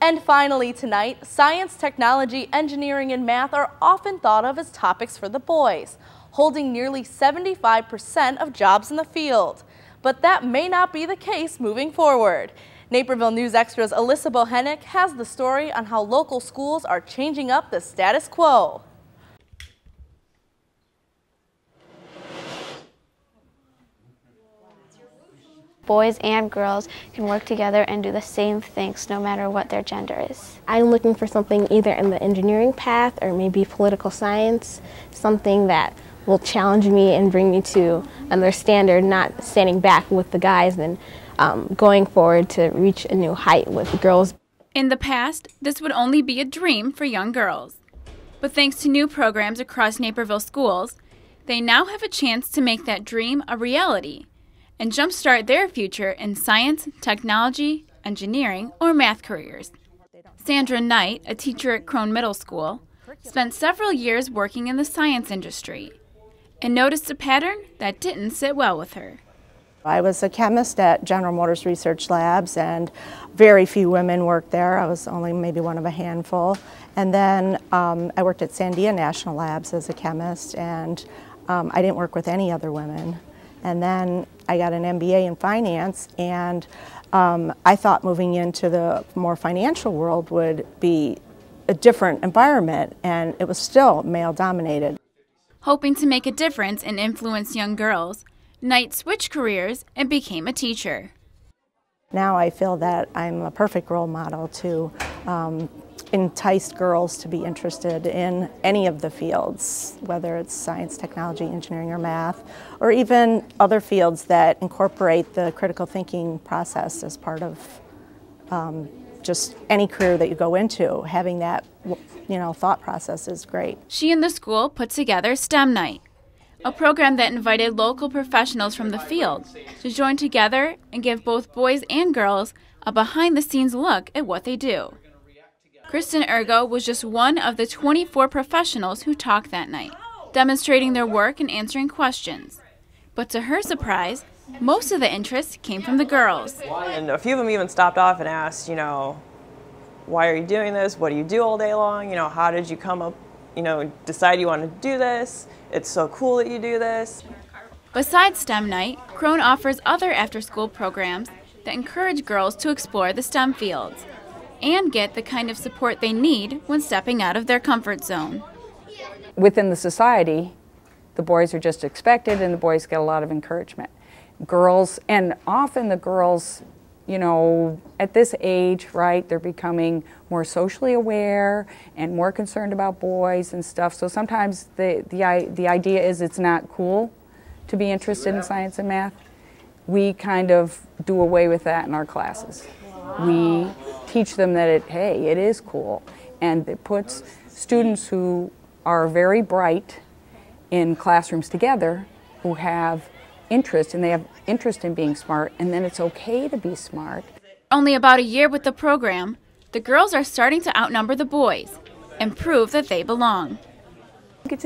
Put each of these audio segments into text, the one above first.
And finally tonight, science, technology, engineering, and math are often thought of as topics for the boys, holding nearly 75% of jobs in the field. But that may not be the case moving forward. Naperville News Extra's Alyssa Bohenick has the story on how local schools are changing up the status quo. Boys and girls can work together and do the same things no matter what their gender is. I'm looking for something either in the engineering path or maybe political science, something that will challenge me and bring me to another standard, not standing back with the guys and going forward to reach a new height with girls. In the past, this would only be a dream for young girls. But thanks to new programs across Naperville schools, they now have a chance to make that dream a reality and jumpstart their future in science, technology, engineering, or math careers. Sandra Knight, a teacher at Crone Middle School, spent several years working in the science industry and noticed a pattern that didn't sit well with her. I was a chemist at General Motors Research Labs, and very few women worked there. I was only maybe one of a handful. And then I worked at Sandia National Labs as a chemist, and I didn't work with any other women. And then I got an MBA in finance, and I thought moving into the more financial world would be a different environment, and it was still male-dominated. Hoping to make a difference and influence young girls, Knight switched careers and became a teacher. Now I feel that I'm a perfect role model to entice girls to be interested in any of the fields, whether it's science, technology, engineering, or math, or even other fields that incorporate the critical thinking process as part of just any career that you go into. Having that, thought process is great. She and the school put together STEM Night, a program that invited local professionals from the field to join together and give both boys and girls a behind-the-scenes look at what they do. Kristyn Urgo was just one of the 24 professionals who talked that night, demonstrating their work and answering questions. But to her surprise, most of the interest came from the girls. And a few of them even stopped off and asked, why are you doing this? What do you do all day long? How did you come up, decide you want to do this? It's so cool that you do this. Besides STEM Night, Crone offers other after-school programs that encourage girls to explore the STEM fields and get the kind of support they need when stepping out of their comfort zone. Within the society, the boys are just expected and the boys get a lot of encouragement. Girls, and often the girls, at this age, right, they're becoming more socially aware and more concerned about boys and stuff. So sometimes the idea is it's not cool to be interested in science and math. We kind of do away with that in our classes. We teach them that it is cool, and it puts students who are very bright in classrooms together who have interest, and they have interest in being smart, and then it's okay to be smart. Only about a year with the program, the girls are starting to outnumber the boys and prove that they belong. I think it's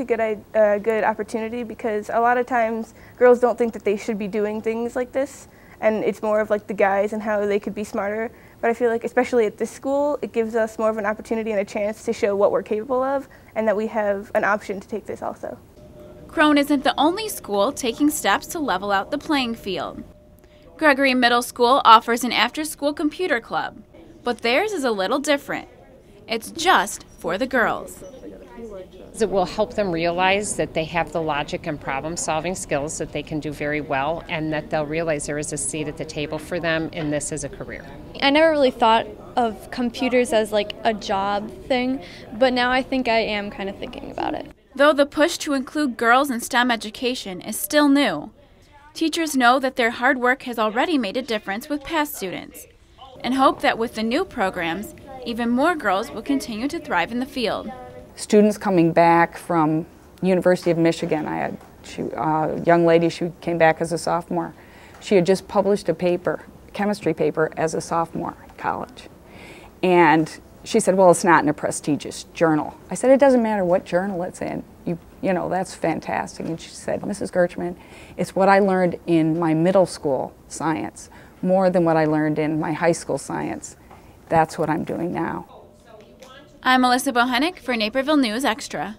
a good opportunity because a lot of times girls don't think that they should be doing things like this, and it's more of like the guys and how they could be smarter. But I feel like especially at this school, it gives us more of an opportunity and a chance to show what we're capable of and that we have an option to take this also. Crone isn't the only school taking steps to level out the playing field. Gregory Middle School offers an after-school computer club, but theirs is a little different. It's just for the girls. It will help them realize that they have the logic and problem-solving skills that they can do very well, and that they'll realize there is a seat at the table for them in this as a career. I never really thought of computers as like a job thing, but now I think I am kind of thinking about it. Though the push to include girls in STEM education is still new, teachers know that their hard work has already made a difference with past students, and hope that with the new programs, even more girls will continue to thrive in the field. Students coming back from University of Michigan, I had a young lady, she came back as a sophomore. She had just published a paper, a chemistry paper, as a sophomore in college. And she said, well, it's not in a prestigious journal. I said, it doesn't matter what journal it's in. You know, that's fantastic. And she said, Mrs. Gerchman, it's what I learned in my middle school science more than what I learned in my high school science. that's what I'm doing now. I'm Melissa Bohenick for Naperville News Extra.